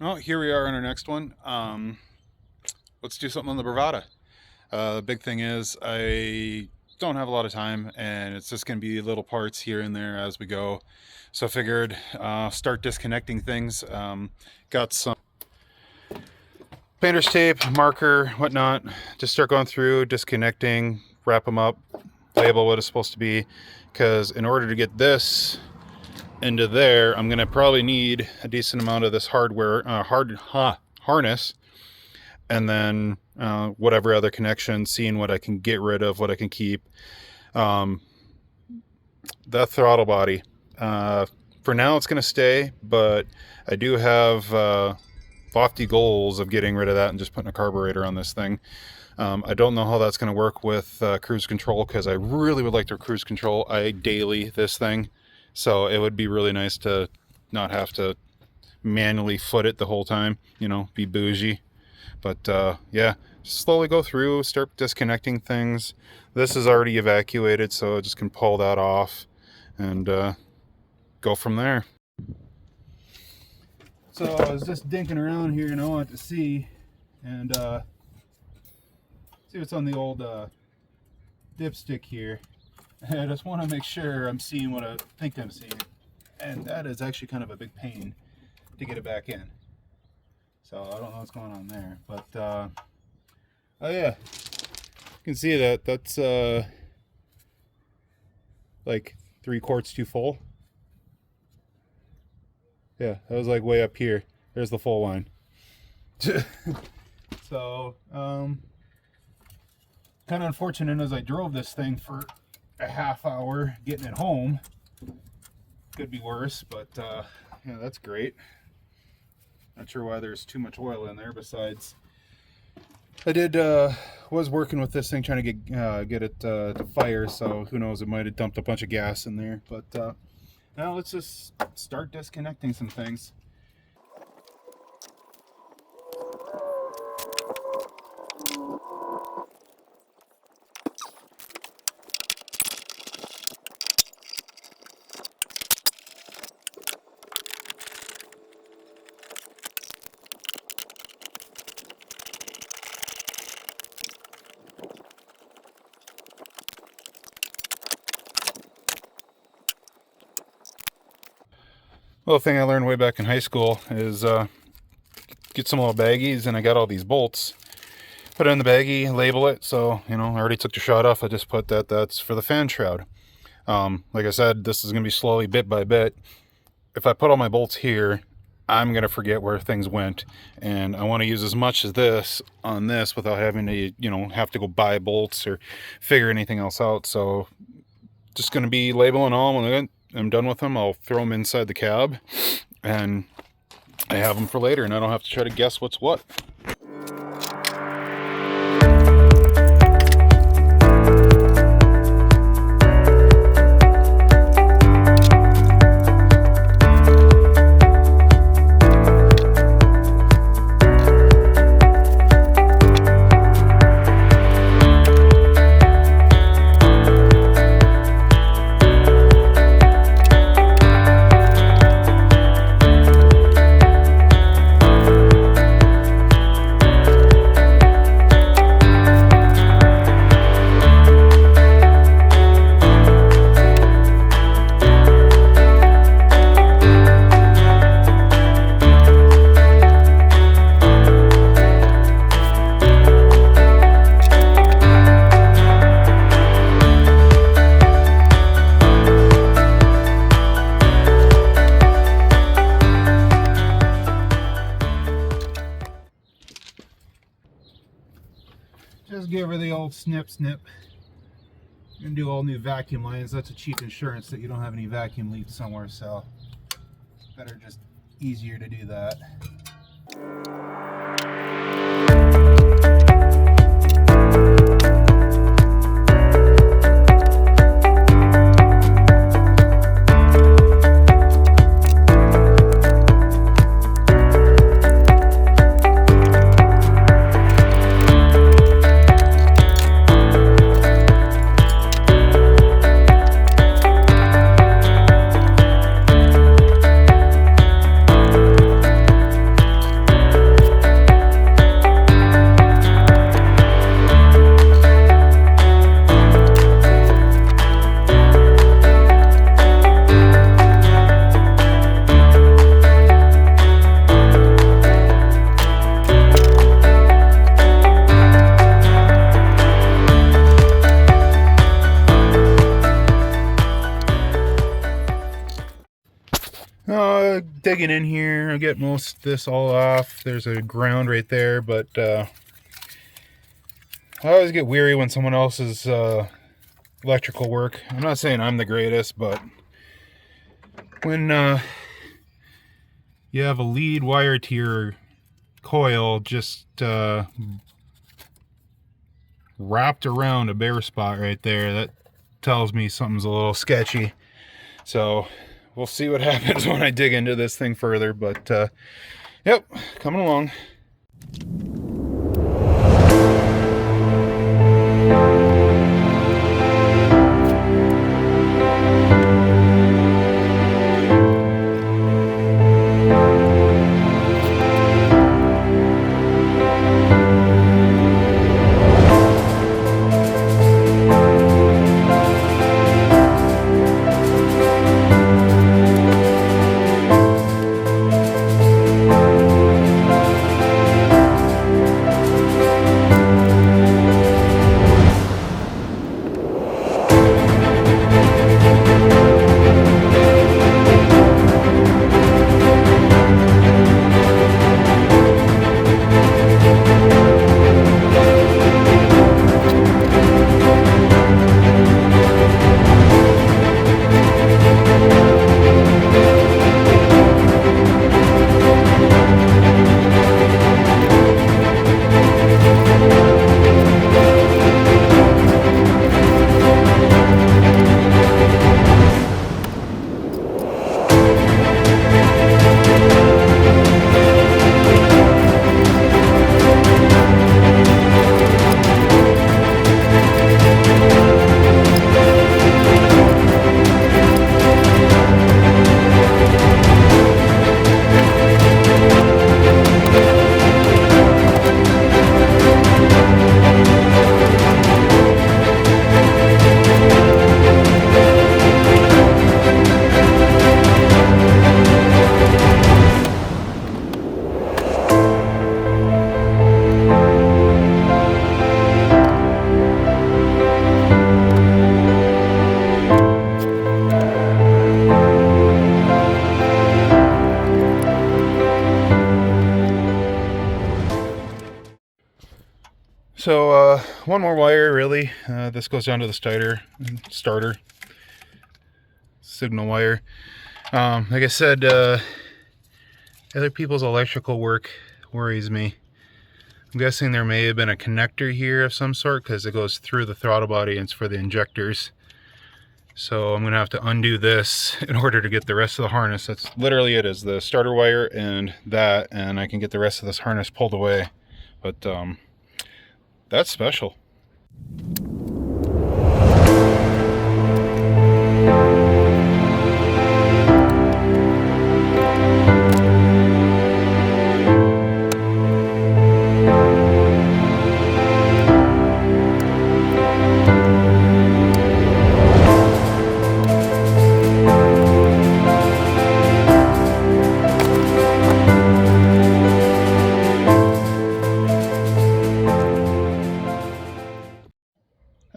Well, here we are on our next one. Let's do something on the Bravada. The big thing is I don't have a lot of time, and it's just going to be little parts here and there as we go. So I figured start disconnecting things. Got some painter's tape, marker, whatnot. Just start going through, disconnecting, wrap them up, label what it's supposed to be. Because in order to get this into there, I'm gonna probably need a decent amount of this hardware, harness, and then whatever other connection, seeing what I can get rid of, what I can keep. The throttle body, for now it's gonna stay, but I do have lofty goals of getting rid of that and just putting a carburetor on this thing. I don't know how that's going to work with cruise control, because I really would like to cruise control. I daily this thing, so it would be really nice to not have to manually foot it the whole time, be bougie. But yeah, slowly go through, start disconnecting things. This is already evacuated, so I just can pull that off and go from there. So I was just dinking around here and I wanted to see and see what's on the old dipstick here. And I just want to make sure I'm seeing what I think I'm seeing. And that is actually kind of a big pain to get it back in. So I don't know what's going on there. But, oh yeah, you can see that that's like 3/4 too full. Yeah, that was like way up here. There's the full line. So, kind of unfortunate as I drove this thing for a half hour getting it home. Could be worse, but yeah, that's great. Not sure why there's too much oil in there. Besides, I was working with this thing trying to get it to fire, so who knows, it might have dumped a bunch of gas in there. But now let's just start disconnecting some things. Well, the thing I learned way back in high school is get some little baggies, and I got all these bolts. Put it in the baggie, label it. So, I already took the shroud off. I just put that's for the fan shroud. Like I said, this is going to be slowly, bit by bit. If I put all my bolts here, I'm going to forget where things went. And I want to use as much as this on this without having to, have to go buy bolts or figure anything else out. So, just going to be labeling all. When I'm done with them, I'll throw them inside the cab, and I have them for later, and I don't have to try to guess what's what. Just give her the old snip. And do all new vacuum lines. That's a cheap insurance that you don't have any vacuum leaks somewhere, so better just easier to do that. digging in here. I'll get most of this all off. There's a ground right there, but I always get weary when someone else's electrical work. I'm not saying I'm the greatest, but when you have a lead wire to your coil just wrapped around a bare spot right there, that tells me something's a little sketchy. So we'll see what happens when I dig into this thing further, but yep, coming along. So one more wire really. This goes down to the starter signal wire. Like I said, other people's electrical work worries me. I'm guessing there may have been a connector here of some sort because it goes through the throttle body and it's for the injectors. So I'm gonna have to undo this in order to get the rest of the harness. That's literally it, is the starter wire and that, and I can get the rest of this harness pulled away. But that's special.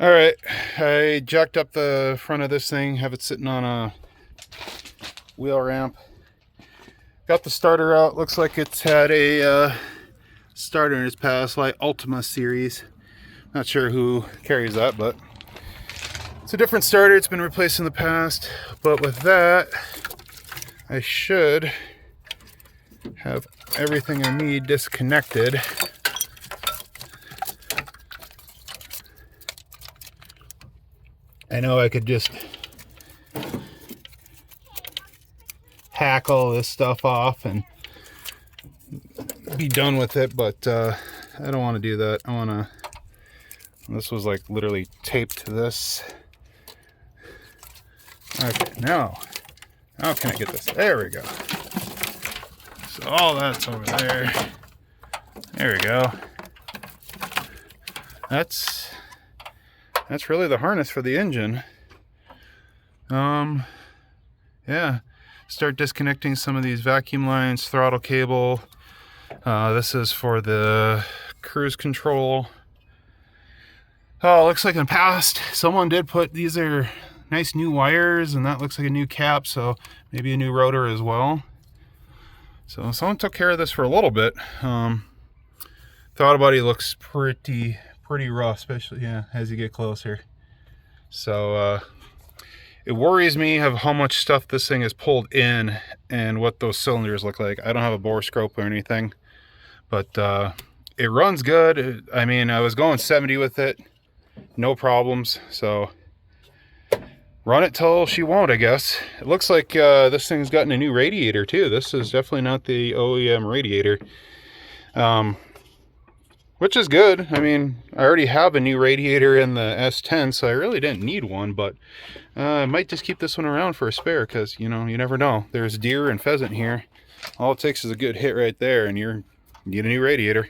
Alright, I jacked up the front of this thing, have it sitting on a wheel ramp. Got the starter out, looks like it's had a starter in its past, like Ultima series. Not sure who carries that, but it's a different starter, it's been replaced in the past. But with that, I should have everything I need disconnected. I know I could just hack all this stuff off and be done with it, but I don't want to do that. I want to, this was like literally taped to this. Okay, now can I get this? There we go. So all that's over there. There we go. That's really the harness for the engine. Yeah, start disconnecting some of these vacuum lines, throttle cable. This is for the cruise control. Oh, looks like in the past someone did put, these are nice new wires, and that looks like a new cap, so maybe a new rotor as well. So someone took care of this for a little bit. Throttle body looks pretty rough, especially as you get closer. So it worries me of how much stuff this thing is pulled in and what those cylinders look like. I don't have a bore scope or anything, but it runs good. I mean, I was going 70 with it, no problems. So run it till she won't, I guess. It looks like this thing's gotten a new radiator too. This is definitely not the OEM radiator, which is good. I mean, I already have a new radiator in the S10, so I really didn't need one, but I might just keep this one around for a spare, because, you know, you never know. There's deer and pheasant here. All it takes is a good hit right there, and you get a new radiator.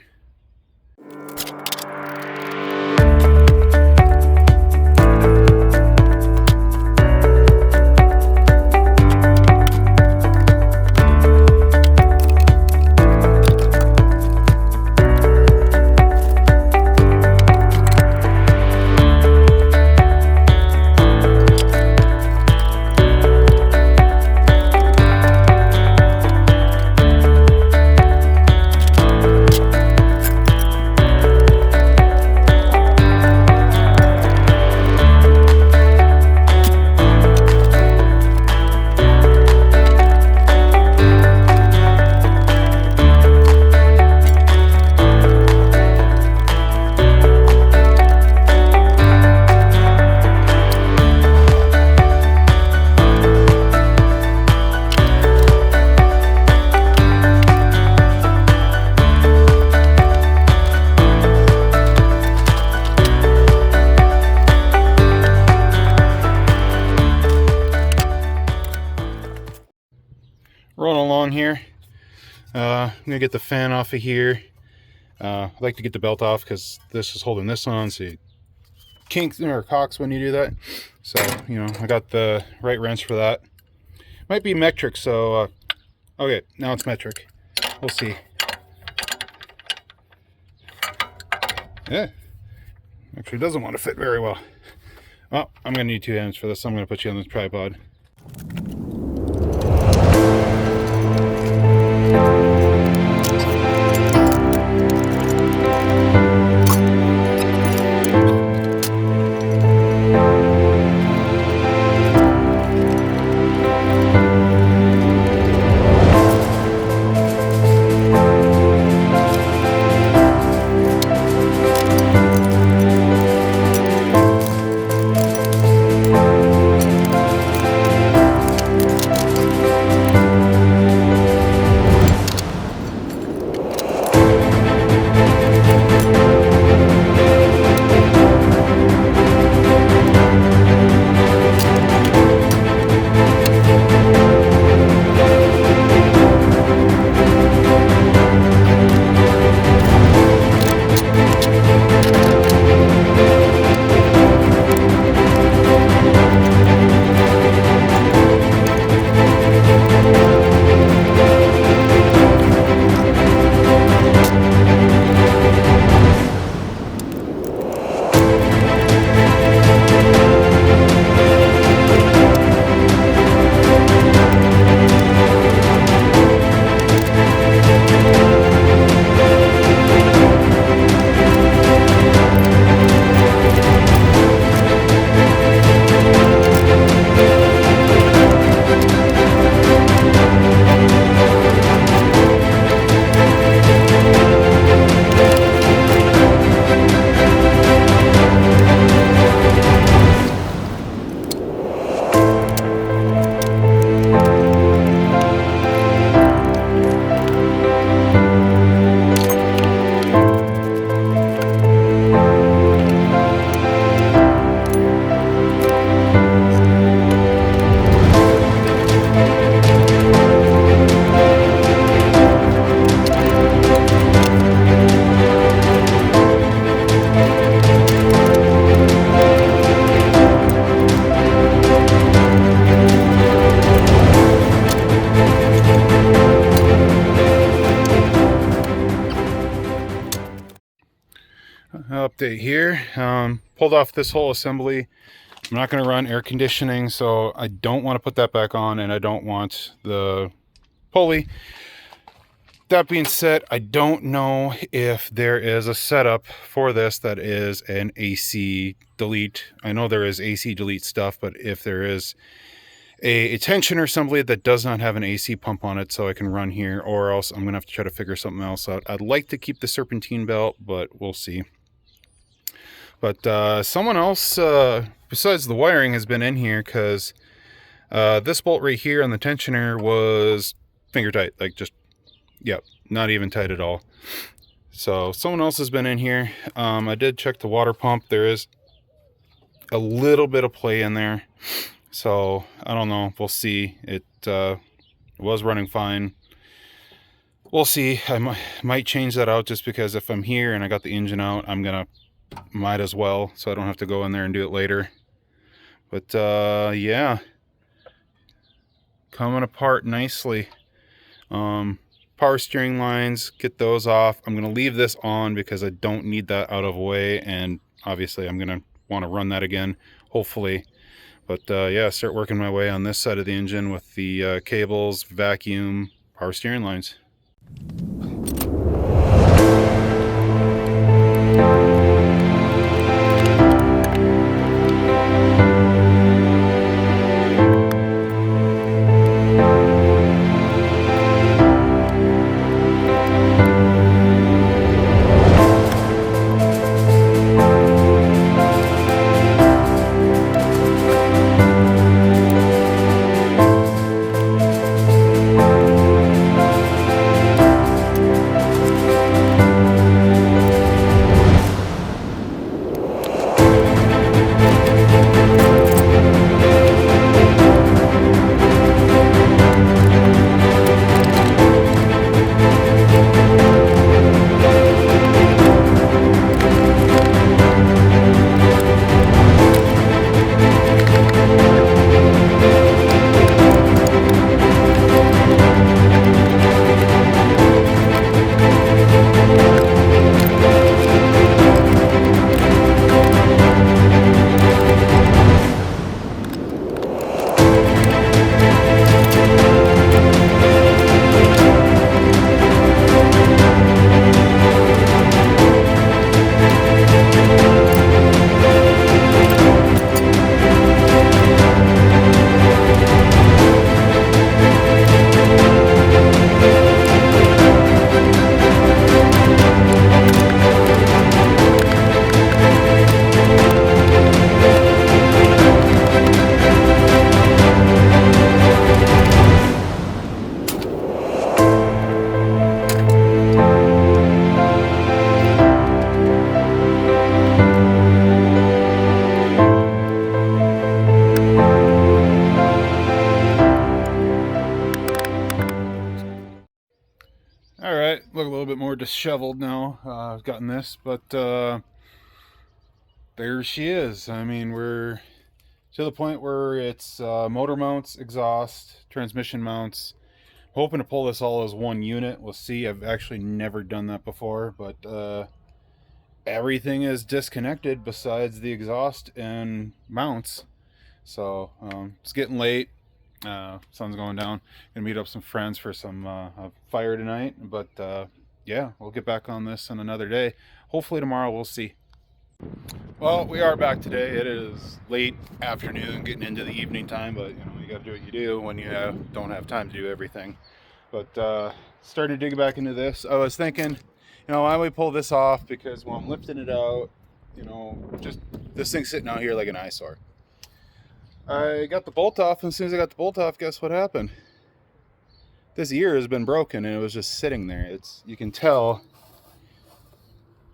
Rolling along here. I'm gonna get the fan off of here. I like to get the belt off because this is holding this on, so you kinks or cocks when you do that. So, you know, I got the right wrench for that. Might be metric, so okay, now it's metric. We'll see. Yeah, actually doesn't want to fit very well. Well, I'm gonna need 2 hands for this. I'm gonna put you on this tripod. Update here. Pulled off this whole assembly. I'm not going to run air conditioning, so I don't want to put that back on, and I don't want the pulley. That being said, I don't know if there is a setup for this that is an AC delete. I know there is AC delete stuff, but if there is a tensioner assembly that does not have an AC pump on it, so I can run here, or else I'm gonna have to try to figure something else out. I'd like to keep the serpentine belt, but we'll see. But someone else besides the wiring has been in here, because this bolt right here on the tensioner was finger tight, like just, yep, not even tight at all. So someone else has been in here. I did check the water pump. There is a little bit of play in there, so I don't know, we'll see. It was running fine. We'll see. I might change that out, just because if I'm here and I got the engine out, I'm gonna might as well, so I don't have to go in there and do it later. But yeah, coming apart nicely. Power steering lines, get those off. I'm gonna leave this on because I don't need that out of the way, and obviously I'm gonna want to run that again, hopefully. But yeah, start working my way on this side of the engine with the cables, vacuum, power steering lines. All right, look a little bit more disheveled now. I've gotten this, but there she is. I mean, we're to the point where it's motor mounts, exhaust, transmission mounts. Hoping to pull this all as one unit. We'll see. I've actually never done that before, but everything is disconnected besides the exhaust and mounts. So it's getting late. Sun's going down. Gonna meet up some friends for some fire tonight, but yeah, we'll get back on this on another day. Hopefully tomorrow, we'll see. Well, we are back today. It is late afternoon, getting into the evening time, but you know, you gotta do what you do when you don't have time to do everything. But started digging back into this. I was thinking, you know, why don't we pull this off, because when I'm lifting it out, you know, just this thing's sitting out here like an eyesore. I got the bolt off, and as soon as I got the bolt off, guess what happened? This ear has been broken, and it was just sitting there. You can tell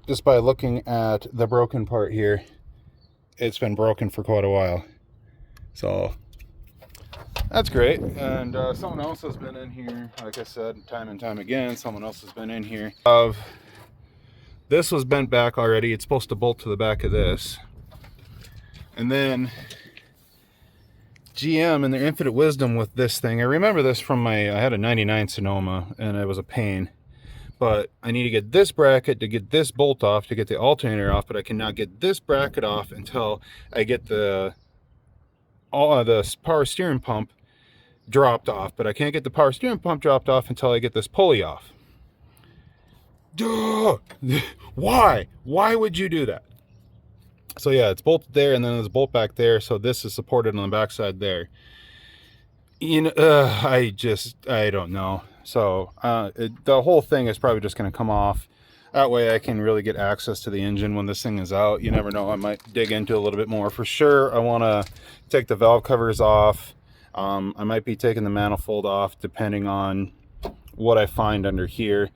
just by looking at the broken part here, it's been broken for quite a while. So that's great. And someone else has been in here, like I said, time and time again. Someone else has been in here. This was bent back already. It's supposed to bolt to the back of this. And then GM and their infinite wisdom with this thing. I remember this from I had a 99 Sonoma, and it was a pain. But I need to get this bracket to get this bolt off to get the alternator off, but I cannot get this bracket off until I get the power steering pump dropped off. But I can't get the power steering pump dropped off until I get this pulley off. Duh! Why would you do that? So yeah, it's bolted there, and then there's a bolt back there, so this is supported on the backside there. You know, I don't know. So the whole thing is probably just going to come off. That way I can really get access to the engine when this thing is out. You never know, I might dig into a little bit more. For sure, I want to take the valve covers off. I might be taking the manifold off depending on what I find under here.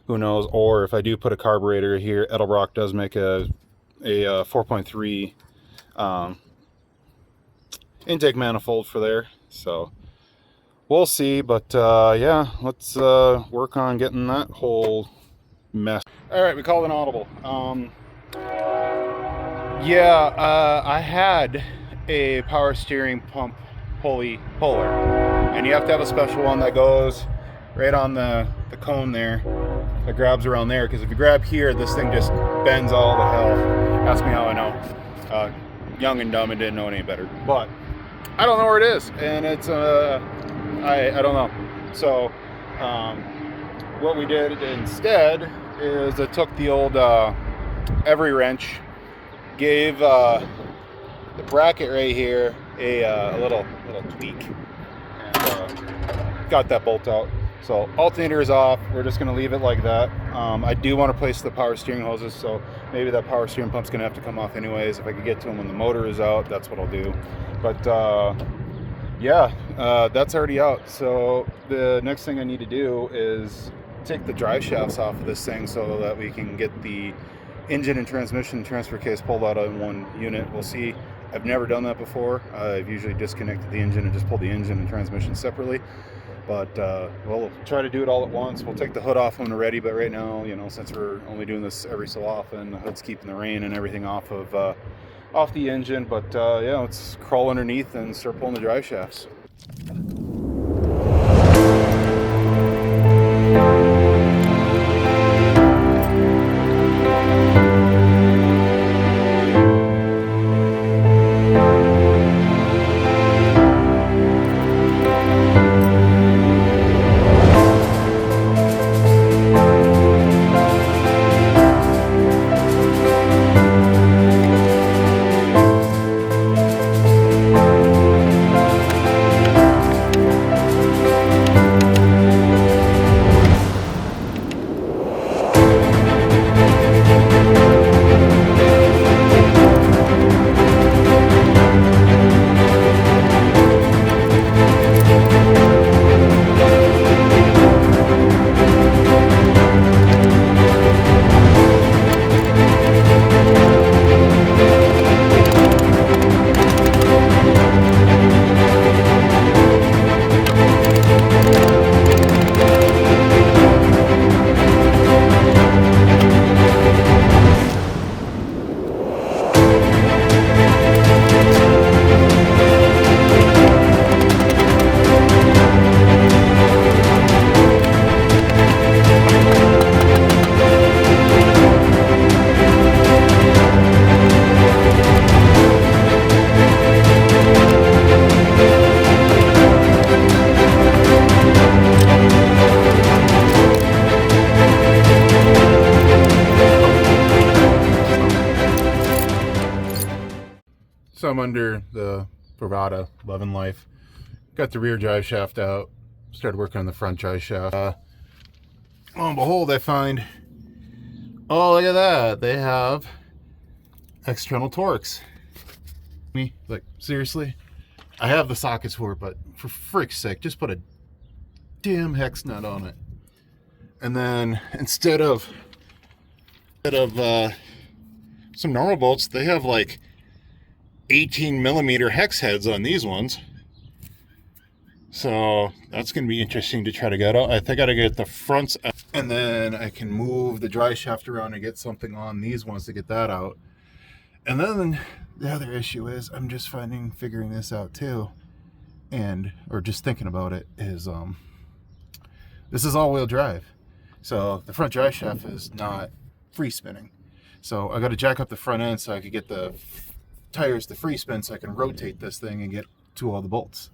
Who knows? Or if I do put a carburetor here, Edelbrock does make a 4.3 intake manifold for there. So we'll see. But yeah, let's work on getting that whole mess. All right, we called an audible. Yeah, I had a power steering pump puller, and you have to have a special one that goes right on the cone there, that grabs around there, because if you grab here, this thing just bends all the hell. Ask me how I know. Young and dumb and didn't know any better, but I don't know where it is, and it's I don't know. So what we did instead is I took the old every wrench, gave the bracket right here a little tweak, and got that bolt out. So alternator is off. We're just going to leave it like that. I do want to place the power steering hoses, so maybe that power steering pump's going to have to come off anyways. If I could get to them when the motor is out, that's what I'll do. But yeah, that's already out. So the next thing I need to do is take the drive shafts off of this thing so that we can get the engine and transmission transfer case pulled out in one unit. We'll see. I've never done that before. I've usually disconnected the engine and just pulled the engine and transmission separately. But we'll try to do it all at once. We'll take the hood off when we're ready, but right now, you know, since we're only doing this every so often, the hood's keeping the rain and everything off the engine. But yeah, let's crawl underneath and start pulling the drive shafts. So I'm under the Bravada Loving Life. Got the rear drive shaft out. Started working on the front drive shaft. Lo and behold, I find, oh, look at that. They have external Torx. Me, like, seriously? I have the sockets for it, but for frick's sake, just put a damn hex nut on it. And then instead of some normal bolts, they have like 18mm hex heads on these ones. So that's going to be interesting to try to get out. I think I got to get the fronts out, and then I can move the drive shaft around and get something on these ones to get that out. And then the other issue is I'm just figuring this out too, or just thinking about it, is this is all-wheel drive. So the front drive shaft is not free spinning. So I got to jack up the front end so I could get the tires to free spin, so I can rotate this thing and get to all the bolts.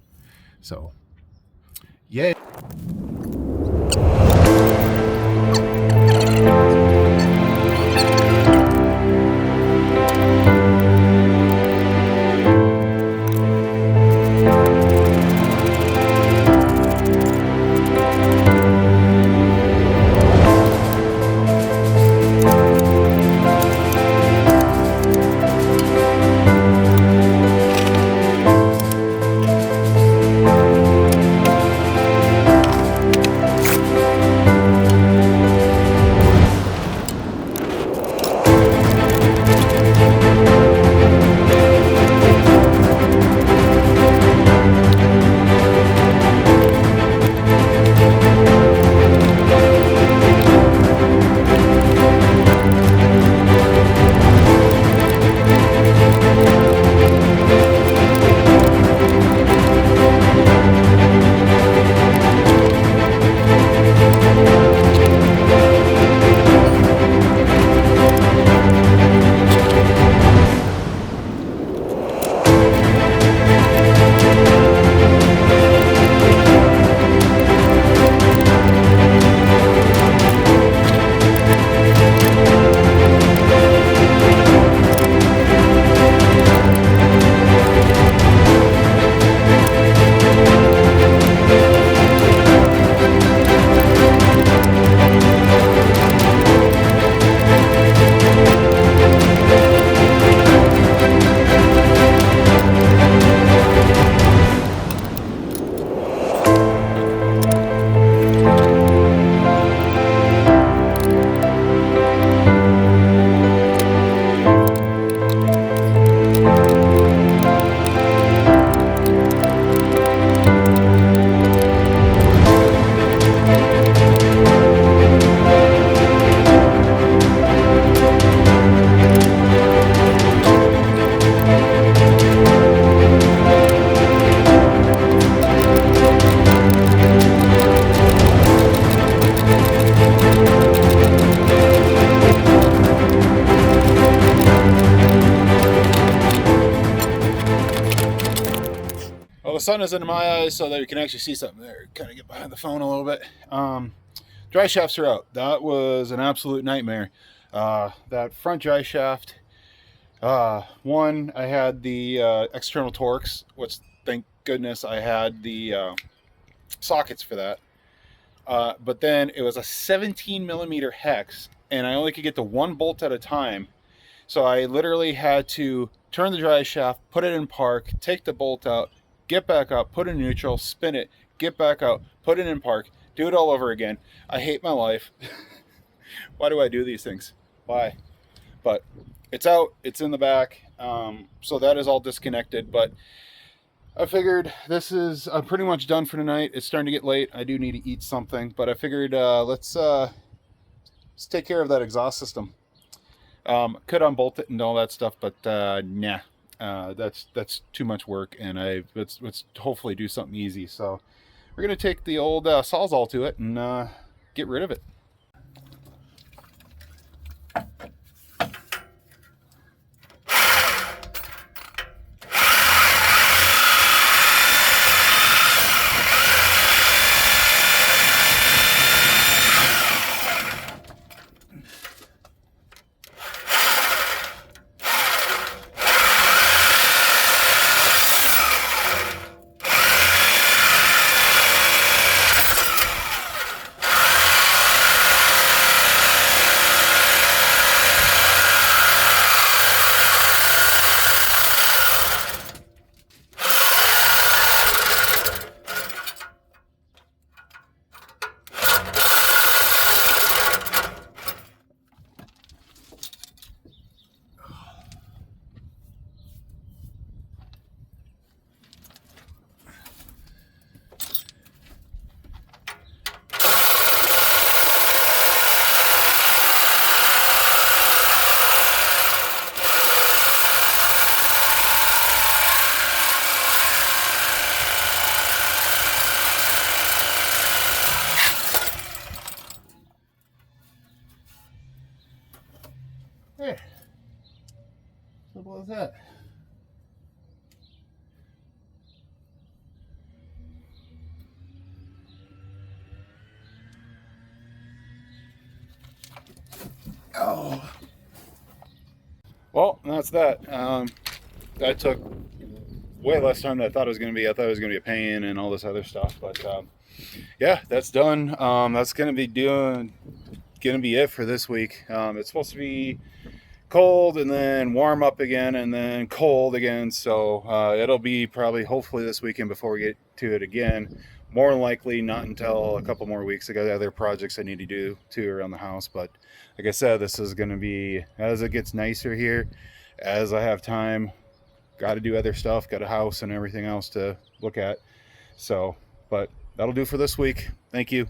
So yeah. sun is into my eyes so that you can actually see something there. Kind of get behind the phone a little bit. Dry shafts are out. That was an absolute nightmare. That front dry shaft, one, I had the external Torx, which thank goodness I had the sockets for that. But then it was a 17 millimeter hex, and I only could get to one bolt at a time. So I literally had to turn the dry shaft, put it in park, take the bolt out, get back up, put it in neutral, spin it, get back out, put it in park, do it all over again. I hate my life. Why do I do these things? Why? But it's out, it's in the back. So that is all disconnected, but I figured this is pretty much done for tonight. It's starting to get late. I do need to eat something, but I figured let's take care of that exhaust system. Could unbolt it and all that stuff, but nah, that's too much work, and let's hopefully do something easy. So we're gonna take the old Sawzall to it and get rid of it. There. Simple as that. Oh. Well, that's that. That took way less time than I thought it was going to be. I thought it was going to be a pain and all this other stuff, but yeah, that's done. That's going to be it for this week. It's supposed to be cold and then warm up again and then cold again, so it'll be probably hopefully this weekend before we get to it again. More than likely not until a couple more weeks. I got other projects I need to do too around the house, but like I said, this is going to be, as it gets nicer here, as I have time, got to do other stuff, got a house and everything else to look at. So but that'll do for this week. Thank you.